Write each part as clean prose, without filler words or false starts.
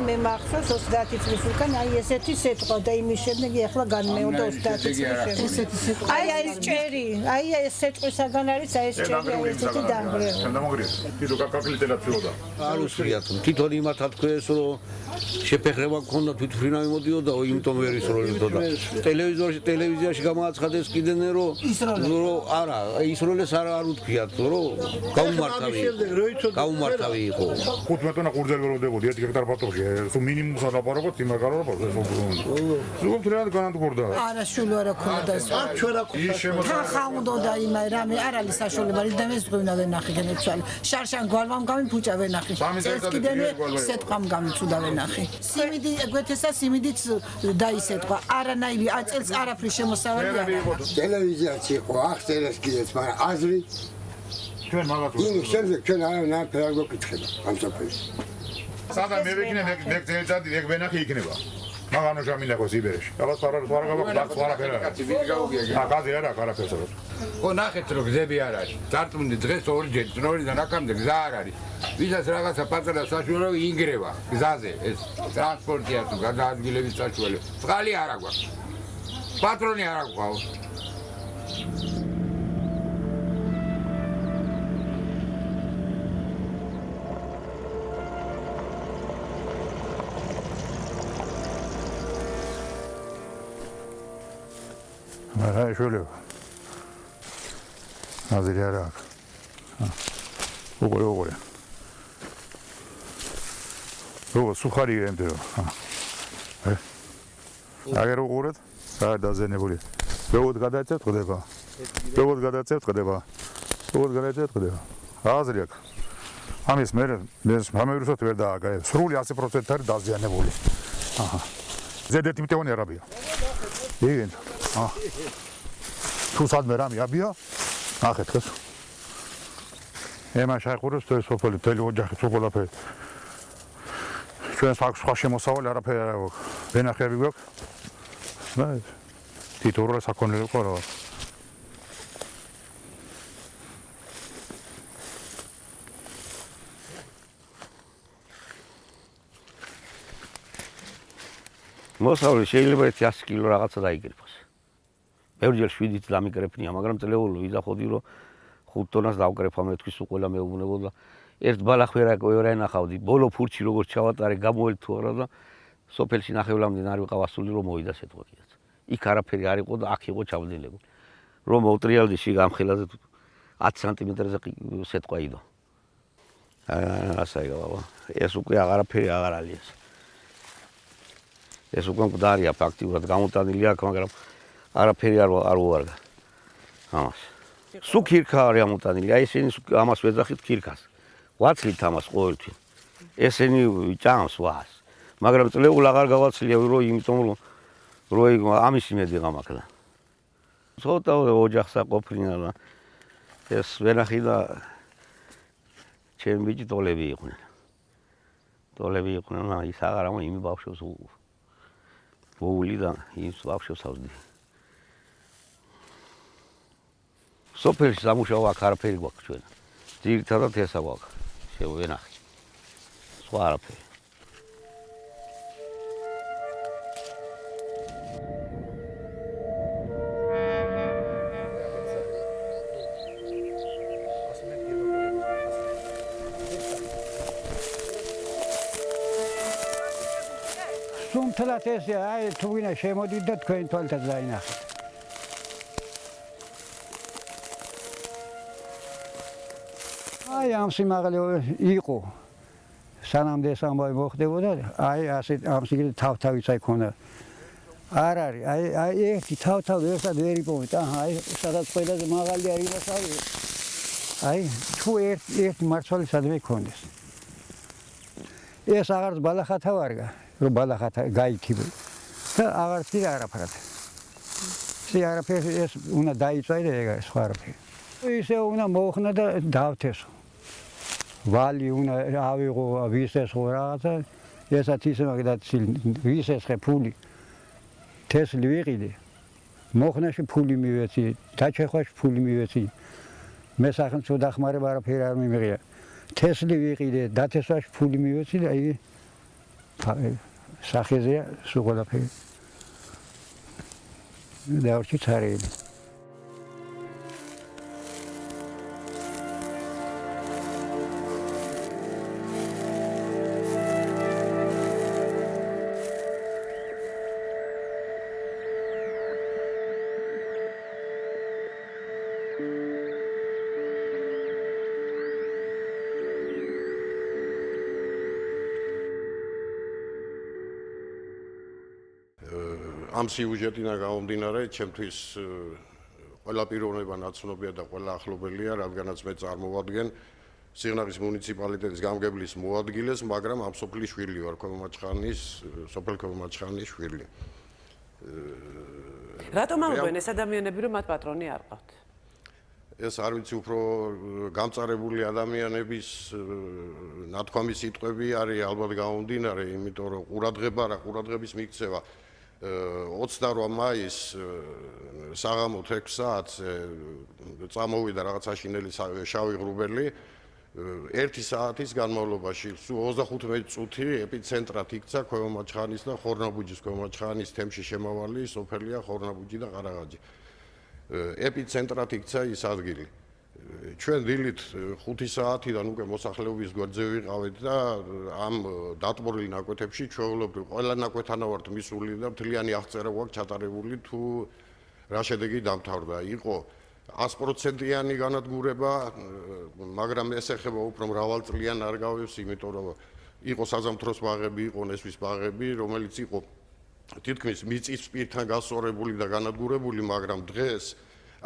მე მახსოვს 30 წლის უკან აი ესეთი სიტყვა და იმის შემდეგ ეხლა განმეორდა 30 წლის შემდეგ. ესეთი სიტყვა. აი ეს ჭერი, აი ეს სიტყვისაგან არის აი ეს ჭერი ესეთი დამგრევა. შემდამოგრია. თვითო კაკაკლიტერა ცილოდა. არ უსრიათ, თვითონ იმათა თქვენს რომ შეფეხრება გქონდა თვითფრინავი მოდიოდა, იმიტომ ვერ ისროლებდა. ტელევიზიაში გამააცხადეს კიდენ რომ არა, ისროლეს არ უთქვიათ, რომ გაუმართავი იყო. 15 ტონა ყურძელი ველოდებოდი 1 ჰექტარ პატოხში. სულ მინიმუმს ალაპარაკობ, იმაგარო ზოგადად რეალურად განადგურდა. არა შულო არა ქონდა ეს. ჩვენ რა თან ხამუდოდა იმ რამე არ არის საშუალება, რიდამეს ღვინა ვენახი გენეცვალ. შარშან გვალვამ გამიფუჭა ვენახი. ეს კიდენე სეტყვამ გამიცუდა ვენახი. სიმიდი გვეთესა სიმიდიც დაისეტყვა. არანაირი აწელს არაფრის შემოსავალი არ აქვს. ტელევიზიაში იყო ახსენეს კიდეც, მაგრამ აზრი ჩვენ მაგათ იმის შემდეგ ჩვენ არაფერ არ გვეკითხება ამ საფერს. სადა მე ვიქნე მე ძეძადი ეგ ვენახი იქნება. მაგანო ჟამილაკო სიბერეში. დაბას პარაგაბა არაფერა. აკაზე არა არაფერს. ხო ნახეთ რომ გზები არ არის. წარწმუნდი დღეს ორჯერ წნორიდან აქამდე გზა არ არის. ვისაც რაღაცა პატარა საშუალება ინგრევა გზაზე ეს ტრანსპორტია თუ გადაადგილების საშუალება. წყალი არ აქვს. პატრონი არ აქვს. არა შეიძლება. აზრი არ აქვს. უყურე. სუხარი ენდეო. აგერ უყურეთ? რა დაზენებული. როგორ გადაეცეთ ხდება? აზრი აქვს. ამის მე ამერუსოთ ვერ დააგებ. სრული 100% არის დაზიანებული. აჰა. ზედეთი მტევანი არაბია. იგენ. თუ სადმე რამე აბია, ნახეთ ეს. ემა შეხურებს თუ ეს სოფელი თელი ოჯახი სოფლაფერი. ჩვენ სხვა შემოსავალი არაფერი არ აქვს. ვენახები გვაქვს. და თითოეულ საქონელი ყო რა. მოსავლე შეიძლება 100 კილო რაღაცა დაიგრიფოს. ბევრჯერ 7-ით დამიკრეფნია, მაგრამ წელეული ვიზახოდი რომ 5 ტონას დავკრეფა მე თქვი სულ ყველა მეუბნებოდა. ერთ ბალახ ვერ ენახავდი. ბოლო ფურჩი როგორც ჩავატარე, გამოვალ თუ არა და სოფელში ნახევლამდე არ ვიყავ ასული რომ მოვიდა სეტყვა კიდეც. იქ არაფერი არ იყო და აქ იყო ჩავდილებული. რომ მოვტრიალდი შიგ ამ ხელაზე 10 სანტიმეტრზე სეტყვა იდო. ასაი ბაბა. ეს უკვე აღარაფერი აღარ ალიეს. ეს უკვე მკვდარია ფაქტიურად გამოტანილი აქვს, მაგრამ არაფერი არ უარგა ამას. სულ ქირქა არის ამოტანილი, აი ესენი ამას ვეძახით ქირქას. ვაცლით ამას ყოველთვის. ესენი ჭამს ვას. მაგრამ წლეულ აღარ გავაცლია რომ იმიტომ რომ ამის იმედი გამაქდა. ცოტა ოჯახსა ყოფინა და ეს ვენახი და ჩემი ბიჭი ტოლები იყვნენ. ის აღარა იმ ბავშვს ვოული და ის ბავშვს ავზდი. სოფელში სამუშაო აქ არაფერი გვაქვს ჩვენ. ძირითადად ესა გვაქვს. შევენახი. სხვა არაფერი. სუმთლად ეს აი თუ ვინა შემოდით და თქვენ თვალთაც დაინახეთ. აი ამ სიმაღლე იყო. სანამდე ეს ამბავი მოხდებოდა, აი ასე ამ სიგრე თავთავიც აი ქონა. არ არის, აი ერთი თავთავი ერთად ვერ იპოვეთ. აჰა, აი სადაც ყველაზე მაღალი არის მასავი. აი თუ ერთ მარცვალი სადმე ქონდეს. ეს აღარც ბალახათა ვარგა. რომ ბალახათა გაიქიბე და აღარც კი არაფრად. ეს არაფერი ეს უნდა დაიწვაი და ეგ სხვა არაფერი. ისე უნდა მოხნა და დავთესო. ვალი უნდა ავიღო ვისესხო რაღაცა ესაც ისე მაგდაც ვისესხე ფული. თესლი ვიყიდე. მოხნაში ფული მივეცი, დაჩეხვაში ფული მივეცი. მე სახელმწიფო დახმარება არაფერი არ მიმიღია. თესლი ვიყიდე, დათესვაში ფული მივეცი და იგი სახეზეა სულ ყველაფერი. დავჭი ცარიელი. ამ სიუჟეტიდან გამომდინარე, ჩემთვის ყველა პიროვნება ნაცნობია და ყველა ახლობელია, რადგანაც მე წარმოვადგენ სიღნაღის მუნიციპალიტეტის გამგებლის მოადგილეს, მაგრამ ამ სოფლის შვილი ვარ, სოფელ ქვემომაჩხანის შვილი. რატომ ამბობენ ეს ადამიანები, რომ მათ პატრონი არ ყავთ? ეს არ ვიცი, უფრო გამწარებული ადამიანების ნათქვამი სიტყვები არის ალბათ გამომდინარე, იმიტომ რომ ყურადღების მიქცევა 28 მაისს საღამოთ 6 საათზე წამოვიდა რაღაცა შინელი შავი ღრუბელი 1 საათის განმავლობაში სულ 35 წუთი ეპიცენტრად იქცა ქვემომაჩხანის და ხორნაბუჯის ქვემომაჩხანის თემში შემავალი სოფელია ხორნაბუჯი და ყარაღაჯი. ეპიცენტრად იქცა ის ადგილი. ჩვენ დილით 5 საათიდან უკვე მოსახლეობის გვერდზე ვიყავით და ამ დატბორილ ნაკვეთებში ჩვეულებრივ ყველა ნაკვეთანა ვართ მისული და მთლიანი აღწერა გვაქვს ჩატარებული თუ რა შედეგი დამთავრდა. იყო 100%-იანი განადგურება, მაგრამ ეს ეხება უფრო მრავალწლიან არგავებს, იმიტომ რომ იყო საზამთროს ბაღები, იყო ნესვის ბაღები, რომელიც იყო თითქმის მიწის პირთან გასწორებული და განადგურებული, მაგრამ დღეს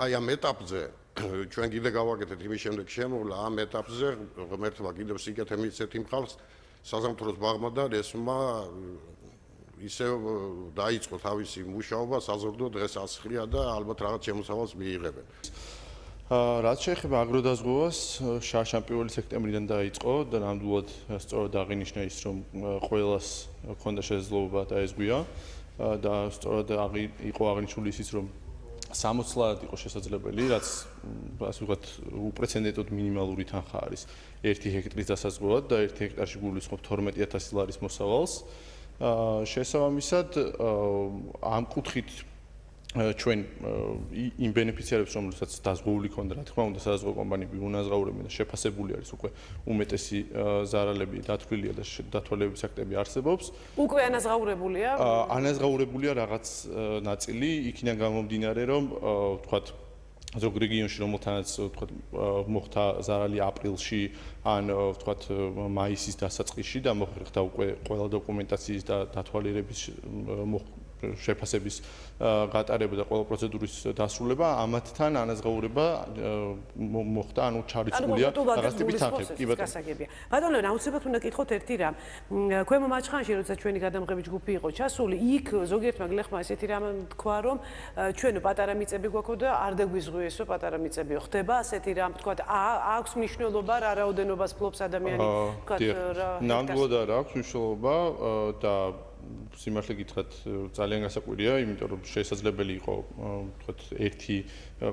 აი ამ ეტაპზე ჩვენ კიდე გავაკეთეთ იმის შემდეგ შემოვლა ამ ეტაპზე ღმერთმა კიდევ სიკეთე მიცეთ იმ ხალხს საზამთროს ბაღმა და ნესვმა ისევ დაიწყო თავისი მუშაობა საზრდო დღეს ასხლია და ალბათ რაღაც შემოსავალს მიიღებენ. რაც შეეხება აგროდაზღვევას, შარშან 1 სექტემბრიდან დაიწყო და ნამდვილად სწორად აღინიშნა ის, რომ ყველას ჰქონდა შესაძლებლობა დაეზღვია და სწორად იყო აღნიშნული ისიც, რომ 60-ლად იყო შესაძლებელი, რაც ასე ვთქვათ, უპრეცედენტოდ მინიმალური თანხა არის 1 ჰექტრის დასაზღვევად და 1 ჰექტარში გულისხმობ 12000 ლარის მოსავალს. შესაბამისად, ამ კუთხით ჩვენ იმ ბენეფიციარებს, რომელსაც დაზღვეული ქონდა, რა თქმა უნდა, საზღვაო კომპანიები უნაზღაურებენ და შეფასებული არის უკვე უმეტესი ზარალები დათვლილია და დათვალიერების აქტები არსებობს. უკვე ანაზღაურებულია? ანაზღაურებულია რაღაც ნაწილი, იქიდან გამომდინარე, რომ ვთქვათ ზოგ რეგიონში რომელთანაც ვთქვათ მოხდა ზარალი აპრილში ან ვთქვათ მაისის დასაწყისში და მოხერხდა უკვე ყველა დოკუმენტაციის და დათვალიერების შეფასების გატარება და ყველა პროცედურის დასრულება ამათთან ანაზღაურება მოხდა, ანუ ჩარიცხულია რაღაც ტიპის თანხები. კი ბატონო. ბატონო, აუცილებლად უნდა გითხოთ ერთი რამ. ქვემომაჩხანში, როცა ჩვენი გადამღები ჯგუფი იყო ჩასული, იქ ზოგიერთმა გლეხმა ესეთი რამ თქვა, რომ ჩვენ პატარა მიწები გვაქვს და არ დაგვიზღვიესო პატარა მიწები. ხდება ასეთი რამ, თქვა, აქვს მნიშვნელობა რა რაოდენობას ფლობს ადამიანი, თქვა რა. ნამდვილად არ აქვს მნიშვნელობა და სიმართლე გითხრათ ძალიან გასაკვირია, იმიტომ რომ შესაძლებელი იყო ვთქვათ 1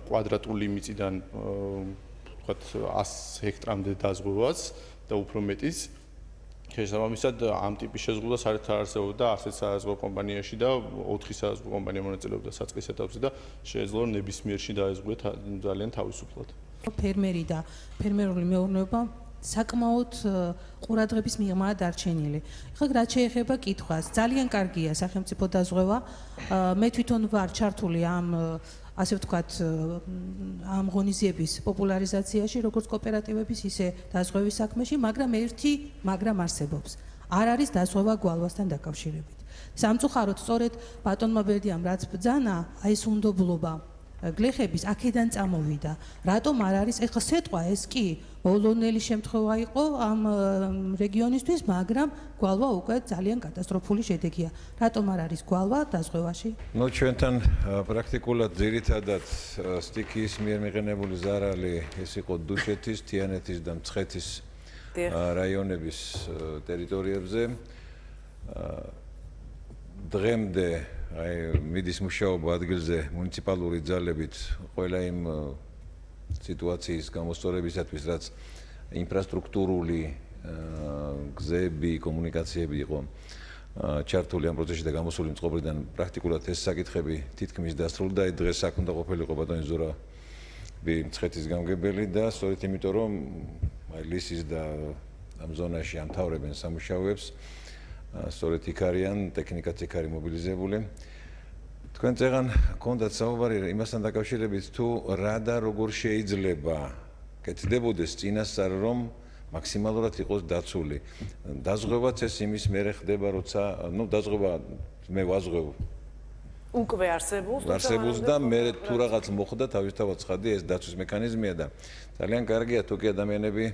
კვადრატული მიწიდან ვთქვათ 100 ჰექტრამდე დაზღვევაც და უფრო მეტიც. შესაბამისად ამ ტიპის შეზღუდვა საერთოდ არ არსებობდა ასეთ საზღვაო კომპანიაში და 4 საზღვაო კომპანია მონაწილეობდა საწყის ეტაპზე და შეეძლო ნებისმიერში დაეზღვიათ ძალიან თავისუფლად. ფერმერი და ფერმერული მეურნეობა საკმაოდ ყურადღების მიღმა დარჩენილი. ხო, რაც შეეხება კითხვას, ძალიან კარგია სახელმწიფო დაზღვევა. მე თვითონ ვარ ჩართული ამ ასე ვთქვათ ამ ღონისძიების პოპულარიზაციაში, როგორც კოოპერატივების, ისე დაზღვევის საქმეში, მაგრამ არსებობს. არ არის დაზღვევა გვალვასთან დაკავშირებით. სამწუხაროდ, სწორედ ბატონმა ბერდიამ რაც ბრძანა, აი ეს უნდობლობა გლეხების აქედან წამოვიდა. რატომ არ არის ეხლა სიტყვა ეს კი ბოლონელი შემთხვევა იყო ამ რეგიონისთვის, მაგრამ გვალვა უკვე ძალიან კატასტროფული შედეგია. რატომ არ არის გვალვა დაზღვევაში? ჩვენთან პრაქტიკულად ძირითადად სტიქიის მიერ მიღებული ზარალი ეს იყო დუშეთის, თიანეთის და მცხეთის რაიონების ტერიტორიებზე. დღემდე აი მიდის მუშაობა ადგილზე მუნიციპალური ძალებით ყველა იმ სიტუაციის გამოსწორებისათვის, რაც ინფრასტრუქტურული გზები, კომუნიკაციები იყო ჩართული ამ პროცესში და გამოსული მწყობრიდან პრაქტიკულად ეს საკითხები თითქმის დასრულდა. დღეს აქ უნდა ყოფილიყო ბატონი ზურაბი მცხეთის გამგებელი და სწორედ იმიტომ რომ ლისის და ამ ზონაში ამთავრებენ სამუშაოებს, სწორედ იქ არიან, ტექნიკაც იქ არის მობილიზებული. თქვენ წეგან გქონდათ საუბარი იმასთან დაკავშირებით თუ რა და როგორ შეიძლება კეთდებოდეს წინასწარ რომ მაქსიმალურად იყოს დაცული. დაზღვევაც ეს იმის მერე ხდება, როცა დაზღვევა მე ვაზღვევ უკვე არსებულს და მე თუ რაღაც მოხდა თავისთავად ცხადია ეს დაცვის მექანიზმია და ძალიან კარგია თუ კი ადამიანები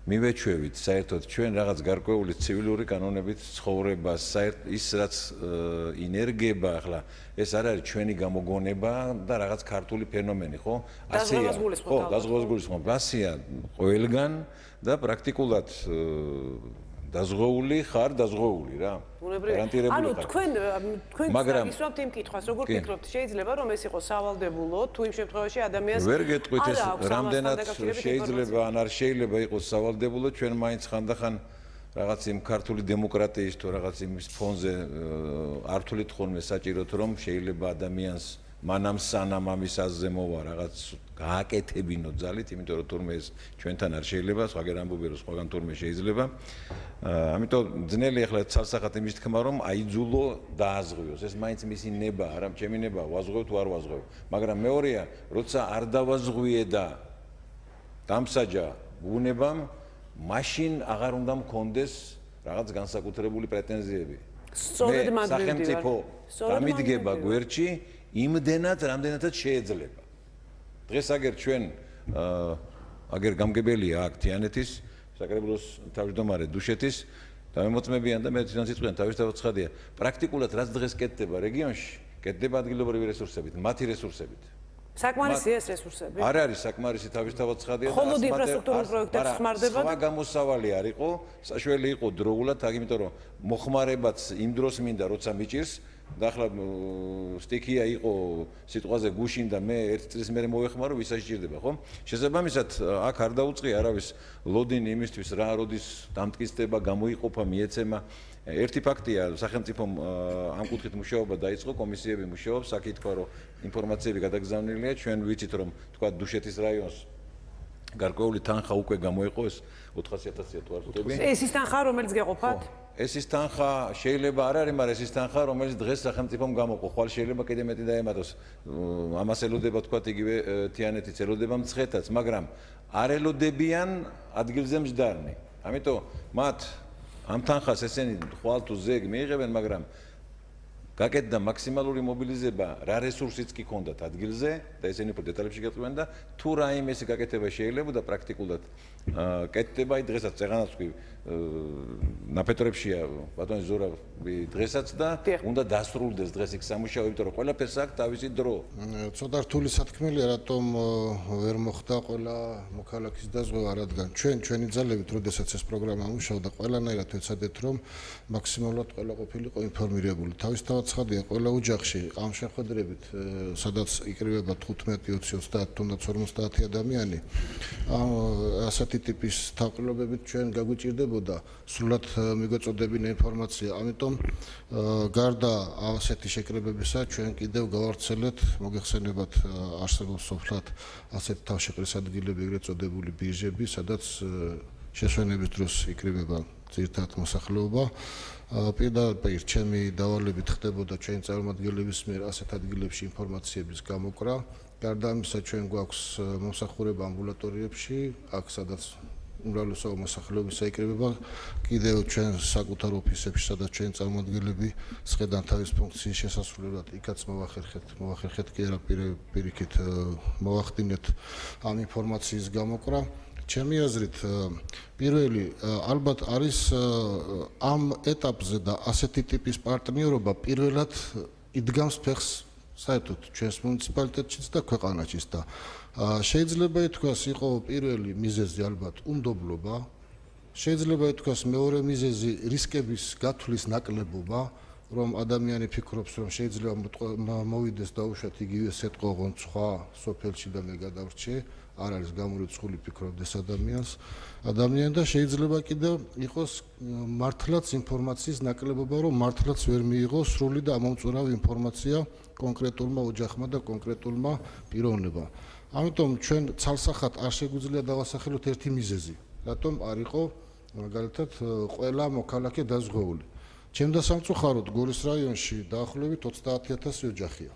მივეჩვევით საერთოდ ჩვენ რაღაც გარკვეული ცივილური კანონებით ცხოვრებას, ის რაც ინერგება ახლა ეს არ არის ჩვენი გამოგონება და რაღაც ქართული ფენომენი, ხო? ასეა. ხო, დაზღვევას გულისხმობ. ასეა ყველგან და პრაქტიკულად დაზღვეული ხარ დაზღვეული რა. ანუ თქვენ ისვამთ იმ კითხვას, როგორ ფიქრობთ, შეიძლება რომ ეს იყოს სავალდებულო, თუ იმ შემთხვევაში ადამიანს ვერ გეტყვით ეს რამდენად შეიძლება ან არ შეიძლება იყოს სავალდებულო, ჩვენ მაინც ხანდახან რაღაც იმ ქართული დემოკრატიის თუ რაღაც იმის ფონზე არ თვლით ხოლმე საჭიროთ რომ შეიძლება ადამიანს მანამ სანამ ამის აზზე მოვა რაღაც გააკეთებინო ძალით, იმიტომ რომ თურმე ეს ჩვენთან არ შეიძლება, სხვაგან ამბობენ რომ სხვაგან თურმე შეიძლება. ამიტომ ძნელი ახლა ცალსახად იმის თქმა რომ აიძულო დააზღვიოს. ეს მაინც მისი ნება, არა ჩემი ნება, ვაზღვევ თუ არ ვაზღვევ. მაგრამ მეორეა, როცა არ დავაზღვიე და დამსაჯა უნებამ, მაშინ აღარ უნდა მქონდეს რაღაც განსაკუთრებული პრეტენზიები. სწორედ მანდ სახელმწიფო დამიდგება გვერდში იმდენად, რამდენადაც შეიძლება. დღეს აგერ ჩვენ აგერ გამგებელია აქ თიანეთის საკრებულოს თავმჯდომარე დუშეთის დამემოწმებიან და მე თვითონ სიტყვიან თავისთავად ცხადია. პრაქტიკულად რაც დღეს კეთდება რეგიონში, კეთდება ადგილობრივი რესურსებით, მათი რესურსებით. საკმარისია ეს რესურსები? არ არის საკმარისი თავისთავად ცხადია და მხოლოდ ინფრასტრუქტურულ პროექტებს ხმარდება? სხვა გამოსავალი არ იყო, საშველი იყო დროულად, იმიტომ რომ მოხმარებაც იმ დროს მინდა როცა მიჭირს და ახლა სტიქია იყო სიტყვაზე გუშინ და მე ერთ წლის მერე მოვეხმარო ვისაც ჭირდება, ხო? შესაბამისად აქ არ დაუწყია არავის ლოდინი იმისთვის რა როდის დამტკიცდება, გამოიყოფა, მიეცემა. ერთი ფაქტია, სახელმწიფომ ამ კუთხით მუშაობა დაიწყო, კომისიები მუშაობს, აქ ითქვა რომ ინფორმაციები გადაგზავნილია, ჩვენ ვიცით რომ თქვა დუშეთის რაიონს გარკვეული თანხა უკვე გამოიყო ეს 400.000-ია თუ არ ვთქვი. ეს ის თანხა რომელიც გეყოფათ? ეს ის თანხა შეიძლება არ არის, მაგრამ ეს ის თანხა რომელიც დღეს სახელმწიფომ გამოყო. ხვალ შეიძლება კიდე მეტი დაემატოს. ამას ელოდება თქვა იგივე თიანეთიც ელოდება მცხეთაც, მაგრამ არ ელოდებიან ადგილზე მჯდარნი. ამიტომ მათ ამ თანხას ესენი ხვალ თუ ზეგ მიიღებენ, მაგრამ გაკეთდა მაქსიმალური მობილიზება, რა რესურსიც კი ქონდათ ადგილზე და ესენი უფრო დეტალებში გეტყვიან და თუ რაიმე ესე გაკეთება შეიძლება და პრაქტიკულად კეთდება, დღესაც წეღანაც ვთქვი, ნაფეთრებშია ბატონი ზურაბი დღესაც და უნდა დასრულდეს დღეს იქ სამუშაო, იმიტომ რომ ყველაფერს აქვს თავისი დრო. ცოტა რთული სათქმელია, რატომ ვერ მოხდა ყველა მოქალაქის დაზღვევა, რადგან ჩვენი ძალებით, როდესაც ეს პროგრამა მუშაობდა, ყველანაირად ვეცადეთ რომ მაქსიმალურად ყველა ყოფილიყო ინფორმირებული. თავისთავად ცხადია, ყველა ოჯახში ამ შეხვედრებით, სადაც იკრიბება 15, 20, 30, თუნდაც 50 ადამიანი, ასეთი ტიპის თავყრილობებით ჩვენ გაგვიჭირდებოდა სრულად მიგვეწოდებინა ინფორმაცია. ამიტომ გარდა ასეთი შეკრებებისა, ჩვენ კიდევ გავავრცელეთ, მოგეხსენებათ არსებობს სოფლად ასეთი თავშეყრის ადგილები, ეგრეთ წოდებული ბირჟები, სადაც შესვენების დროს იკრიბება ძირითადად მოსახლეობა. პირდაპირ ჩემი დავალებით ხდებოდა ჩვენი წარმომადგენლების მიერ ასეთ ადგილებში ინფორმაციების გამოკრა. გარდა ამისა, ჩვენ გვაქვს მომსახურება ამბულატორიებში, აქ სადაც უმრავლესობა მოსახლეობისა იკრიბება, კიდევ ჩვენ საკუთარ ოფისებში, სადაც ჩვენი წარმომადგენლები სხედან თავის ფუნქციის შესასრულებლად, იქაც მოვახერხეთ კი არა პირიქით მოვახდინეთ ამ ინფორმაციის გამოკრა. ჩემი აზრით, პირველი ალბათ არის ამ ეტაპზე და ასეთი ტიპის პარტნიორობა პირველად იდგამს ფეხს საერთოდ ჩვენს მუნიციპალიტეტშიც და ქვეყანაშიც და შეიძლება ითქვას იყო პირველი მიზეზი ალბათ უნდობლობა, შეიძლება ითქვას მეორე მიზეზი რისკების გათვლის ნაკლებობა, რომ ადამიანი ფიქრობს რომ შეიძლება მოვიდეს დაუშვათ იგივე სეტყოღონ სხვა სოფელში და მე გადავრჩე, არ არის გამორიცხული ფიქრობდეს ადამიანი და შეიძლება კიდევ იყოს მართლაც ინფორმაციის ნაკლებობა, რომ მართლაც ვერ მიიღოს სრული და ამომწურავი ინფორმაცია კონკრეტულმა ოჯახმა და კონკრეტულმა პიროვნებამ. ამიტომ ჩვენ ცალსახად არ შეგვიძლია დავასახელოთ ერთი მიზეზი, რატომ არ იყო მაგალითად ყველა მოქალაქე დაზღვეული. ჩემ დასამწუხაროდ გორის რაიონში დაახლოებით 30,000 ოჯახია,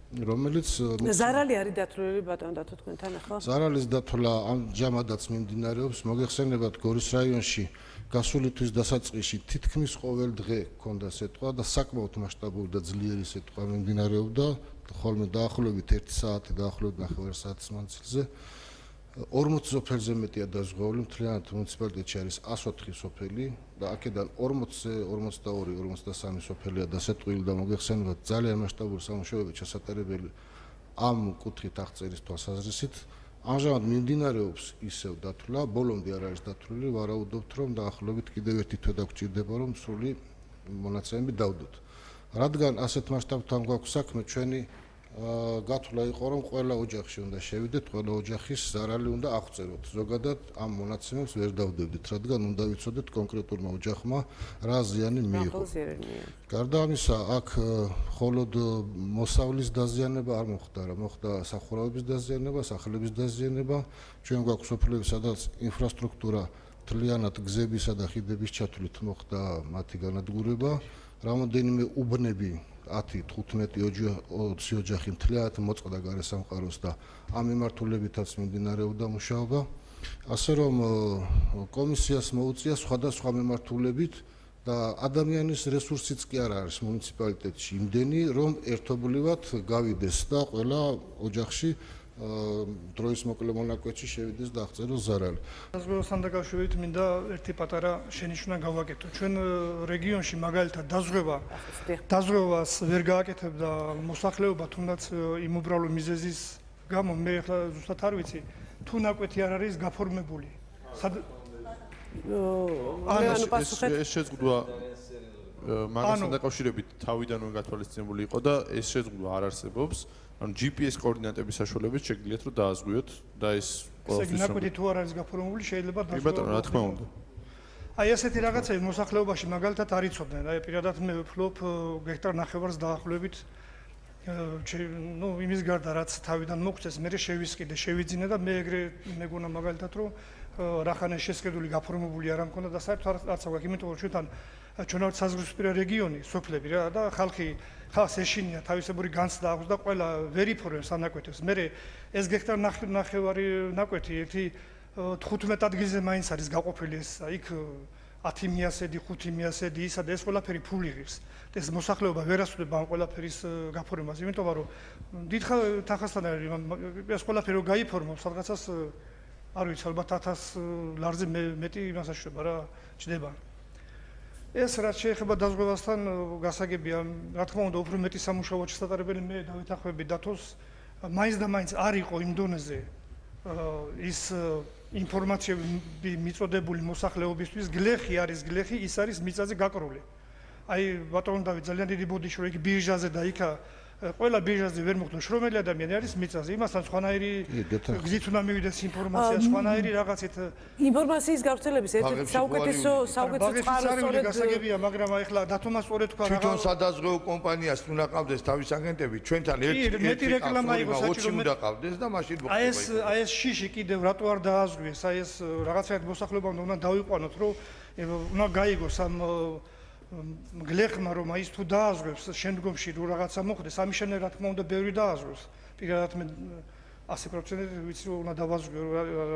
რომელიც ზარალი არის დათვლილი ბატონო დათო თქვენთან ახლა? ზარალის დათვლა ამჟამადაც მიმდინარეობს. მოგეხსენებათ გორის რაიონში გასული თვის დასაწყისში თითქმის ყოველ დღე ჰქონდა სიტყვა და საკმაოდ მასშტაბური და ძლიერი სიტყვა მიმდინარეობდა ხოლმე დაახლოებით 1 საათი, დაახლოებით 9 საათის მანძილზე. 40 სოფელზე მეტია დაზღვეული, მთლიანად მუნიციპალიტეტში არის 104 სოფელი და აქედან 40-ზე 42, 43 სოფელია დასეტყვილი და მოგეხსენებათ ძალიან მასშტაბური სამუშაოები ჩასატარებელი ამ კუთხით აღწერის თვალსაზრისით. ამჟამად მიმდინარეობს ისევ დათვლა, ბოლომდე არ არის დათვლილი, ვარაუდობთ, რომ დაახლოებით კიდევ ერთი თვე დაგჭირდება, რომ სრული მონაცემები დავდოთ. რადგან ასეთ მასშტაბთან გვაქვს საქმე, ჩვენი გათვლა იყო, რომ ყველა ოჯახში უნდა შევიდეთ, ყველა ოჯახის ზარალი უნდა აღწეროთ. ზოგადად ამ მონაცემებს ვერ დავდებდით, რადგან უნდა ვიცოდეთ კონკრეტულმა ოჯახმა რა ზიანი მიიღო. გარდა ამისა, აქ მხოლოდ მოსავლის დაზიანება არ მოხდა, რა მოხდა სახურავების დაზიანება, სახლების დაზიანება. ჩვენ გვაქვს სოფლები, სადაც ინფრასტრუქტურა მთლიანად გზებისა და ხიდების ჩათვლით მოხდა მათი განადგურება. რამოდენიმე უბნები 10-15 ოჯახი მთლიანად მოწყდა გარესამყაროს და ამ მიმართულებითაც მიმდინარეობდა მუშაობა. ასე რომ კომისიას მოუწია სხვადასხვა მიმართულებით და ადამიანის რესურსიც კი არ არის მუნიციპალიტეტში იმდენი, რომ ერთობლივად გავიდეს და ყველა ოჯახში დროის მოკლე მონაკვეთში შევიდეს და აღწეროს ზარალი. დაზღვევასთან დაკავშირებით მინდა ერთი პატარა შენიშვნა გავაკეთო. ჩვენ რეგიონში მაგალითად დაზღვევას ვერ გააკეთებდა მოსახლეობა, თუნდაც იმ უბრალო მიზეზის გამო, მე ახლა ზუსტად არ ვიცი, თუ ნაკვეთი არ არის გაფორმებული. ეს შეზღუდვა მაგასთან დაკავშირებით თავიდანვე გათვალისწინებული იყო და ეს შეზღუდვა არ არსებობს. ანუ GPS კოორდინატების საშუალებით შეგიძლიათ რომ დააზღვიოთ და ეს ყველაფერს ნაკვეთი თუ არ არის გაფორმებული შეიძლება დაზღვევა. კი ბატონო, რა თქმა უნდა. აი ასეთი რაღაცები მოსახლეობაში მაგალითად არ იცოდნენ. აი პირადად მე ვფლობ გექტარ ნახევარს დაახლოებით იმის გარდა რაც თავიდან მოგწეს, მე შევისყიდე, შევიძინე და მე ეგრე მეგონა მაგალითად რომ რახანე შესყიდული გაფორმებული არ მქონდა და საერთოდ არც აგვაქვს, იმიტომ რომ ჩვენ ვართ საზღვრისპირა რეგიონი, სოფლები რა და ხალხს ეშინია თავისებური განცდა აქვს და ყველა ვერ იფორმებს ამ ნაკვეთებს. მე ეს გექტარ ნახევარი ნაკვეთი ერთი 15 ადგილზე მაინც არის გაყოფილი ეს იქ 10 მიასედი, 5 მიასედი ისა და ეს ყველაფერი ფული ღირს. ეს მოსახლეობა ვერ ასწრება ამ ყველაფერის გაფორმებას, იმიტომ რომ დიდ თანხასთან ეს ყველაფერი რომ გაიფორმოს სადღაცას არ ვიცი, ალბათ 1000 ლარზე მეტი იმას აშუქება რა ჩდება. ეს რაც შეეხება დაზღვევასთან გასაგებია, რა თქმა უნდა, უფრო მეტი სამუშაო ჩასატარებელი მე დავეთანხმები დათოს, მაინც და მაინც არ იყო იმ დონეზე ის ინფორმაციები მიწოდებული მოსახლეობისთვის, გლეხი არის გლეხი, ის არის მიწაზე გაკრული. აი ბატონო დავით ძალიან დიდი ბოდიში რომ იქ ბირჟაზე და იქა ყველა ბირჟაზე ვერ მოხდა შრომელი ადამიანი არის მიწაზე. იმასთან სხვანაირი გზით უნდა მივიდეს ინფორმაცია, სხვანაირი რაღაცით ინფორმაციის გავრცელების ერთ-ერთი საუკეთესო წყარო გასაგებია, მაგრამ აი ახლა დათომას სწორედ თქვა თვითონ სადაზღვევო კომპანიას უნდა ყავდეს თავის აგენტები, ჩვენთან ერთი რეკლამა იყო საჭირო უნდა ყავდეს და მაშინ მოხდება. აი ეს შიში კიდევ რატო არ დააზღვიეს? აი ეს რაღაცა მოსახლეობამ უნდა დავიყვანოთ, რომ უნდა გაიგოს ამ გლეხმა რომ ის თუ დააზღვევს შემდგომში რო რაღაცა მოხდეს, ამის შემდეგ რა თქმა უნდა ბევრი დააზღვევს. პირადად მე 100% ვიცი რომ უნდა დავაზღვიო,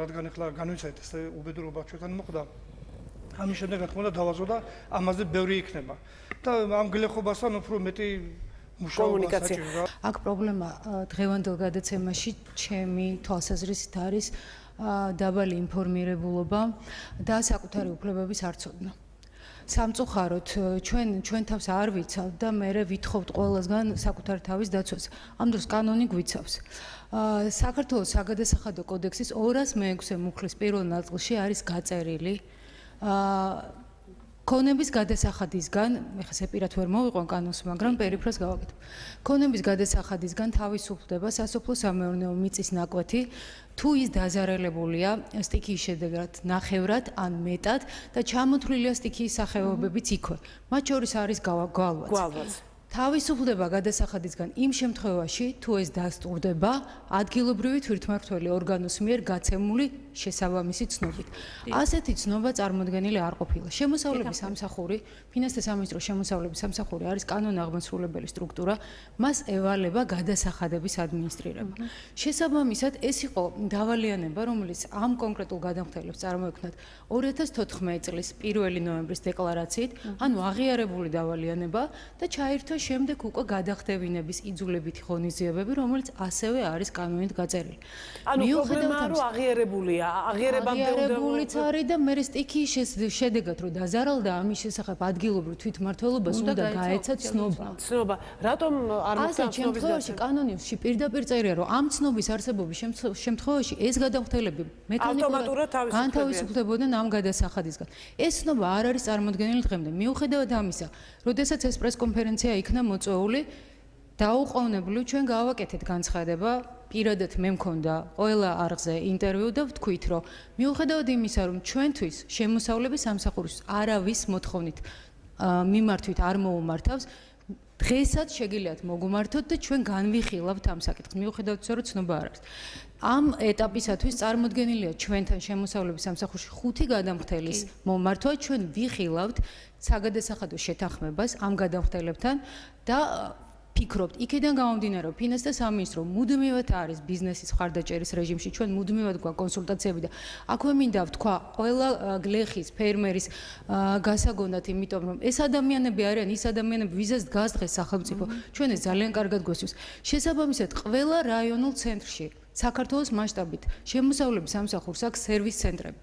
რადგან ახლა განვიცადეთ ეს უბედურობა ჩვენთან მოხდა. ამის შემდეგ რა თქმა უნდა დავაზღვო და ამაზე ბევრი იქნება. და ამ გლეხობასთან უფრო მეტი მუშაობა საჭიროა. აქ პრობლემა დღევანდელ გადაცემაში ჩემი თვალსაზრისით არის დაბალი ინფორმირებულობა და საკუთარი უფლებების არცოდნა. სამწუხაროდ ჩვენ თავს არ ვიცავთ და მე ვითხოვთ ყველასგან საკუთარი თავის დაცვას. ამ დროს კანონი გვიცავს. საქართველოს საგადასახადო კოდექსის 206 მუხლის პირველ ნაწილში არის გაწერილი ქონების გადასახადისგან, ეხლა სეპირად ვერ მოვიყვან კანონს, მაგრამ პერიფრას გავაკეთებ. ქონების გადასახადისგან თავისუფლდება სასოფლო-სამეურნეო მიწის ნაკვეთი, თუ ის დაზარალებულია სტიქიის შედეგად ნახევრად ან მეტად და ჩამოთვლილია სტიქიის სახეობებიც იქვე. მათ შორის არის გვალვაც. თავისუფლდება გადასახადისგან იმ შემთხვევაში, თუ ეს დასტურდება ადგილობრივი თვითმმართველი ორგანოს მიერ გაცემული შესაბამისი ცნობით. ასეთი ცნობა წარმოდგენილი არ ყოფილა. შემოსავლების სამსახური, ფინანსთა სამინისტროს შემოსავლების სამსახური არის კანონაღმასრულებელი სტრუქტურა, მას ევალება გადასახადების ადმინისტრირება. შესაბამისად, ეს იყო დავალიანება, რომელიც ამ კონკრეტულ გადამხდელებს წარმოექმნათ 2014 წლის 1 ნოემბრის დეკლარაციით, ანუ აღიარებული დავალიანება და ჩაირთვა შემდეგ უკვე გადახდებინების იძულებითი ღონისძიებები, რომელიც ასევე არის კანონით გაწერილი. ანუ პრობლემაა, რომ აღიარებულია, აღიარებულიც არის და მე სტიქიის შედეგად რომ დაზარალდა ამის შესახებ ადგილობრივ თვითმმართველობას უნდა გაეცა ცნობა. რატომ არ მოხდა ასეთ შემთხვევაში კანონში პირდაპირ წერია რომ ამ ცნობის არსებობის შემთხვევაში ეს გადამხდელები ავტომატურად განთავისუფლებოდნენ ამ გადასახადისგან. ეს ცნობა არ არის წარმოდგენილი დღემდე. მიუხედავად ამისა, როდესაც ეს პრესკონფერენცია იქნა მოწვეული, დაუყოვნებლივ ჩვენ გავაკეთეთ განცხადება, პირადად მე მქონდა ყველა არხზე ინტერვიუ და ვთქვით, რომ მიუხედავად იმისა, რომ ჩვენთვის შემოსავლების სამსახურის არავის მოთხოვნით მიმართვით არ მოუმართავს, დღესაც შეგიძლიათ მოგუმართოთ და ჩვენ განვიხილავთ ამ საკითხს, მიუხედავად იმისა, რომ ცნობა არ არის. ამ ეტაპისათვის წარმოდგენილია ჩვენთან შემოსავლების სამსახურში 5 გადამხდელის მომართვა, ჩვენ ვიხილავთ საგადასახადო შეთანხმებას ამ გადამხდელებთან და ფიქრობთ, იქიდან გამომდინარე, რომ ფინანსთა სამინისტრო მუდმივად არის ბიზნესის მხარდაჭერის რეჟიმში, ჩვენ მუდმივად გვაქვს კონსულტაციები და აქვე მინდა ვთქვა, ყველა გლეხის, ფერმერის გასაგონდათ, იმიტომ რომ ეს ადამიანები არიან, ის ადამიანები, ვიზას დგას დღეს სახელმწიფო, ჩვენ ეს ძალიან კარგად გვესმის. შესაბამისად, ყველა რაიონულ ცენტრში საქართველოს მასშტაბით შემოსავლების სამსახურს აქვს სერვის ცენტრები.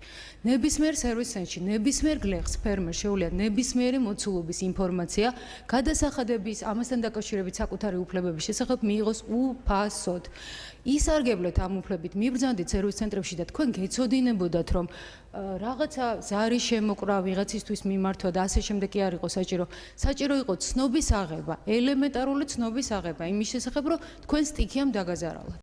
ნებისმიერ სერვის ცენტრში, ნებისმიერ გლეხს, ფერმერს შეუძლია ნებისმიერი მოცულობის ინფორმაცია, გადასახადების, ამასთან დაკავშირებით საკუთარი უფლებების შესახებ მიიღოს უფასოდ. ისარგებლეთ ამ უფლებით, მიბრძანდით სერვის ცენტრებში და თქვენ გეცოდინებოდათ, რომ რაღაცა ზარის შემოკრა ვიღაცისთვის მიმართვა და ასე შემდეგ კი არ იყო საჭირო. საჭირო იყო ცნობის აღება, ელემენტარული ცნობის აღება იმის შესახებ, რომ თქვენ სტიქიამ დაგაზარალათ.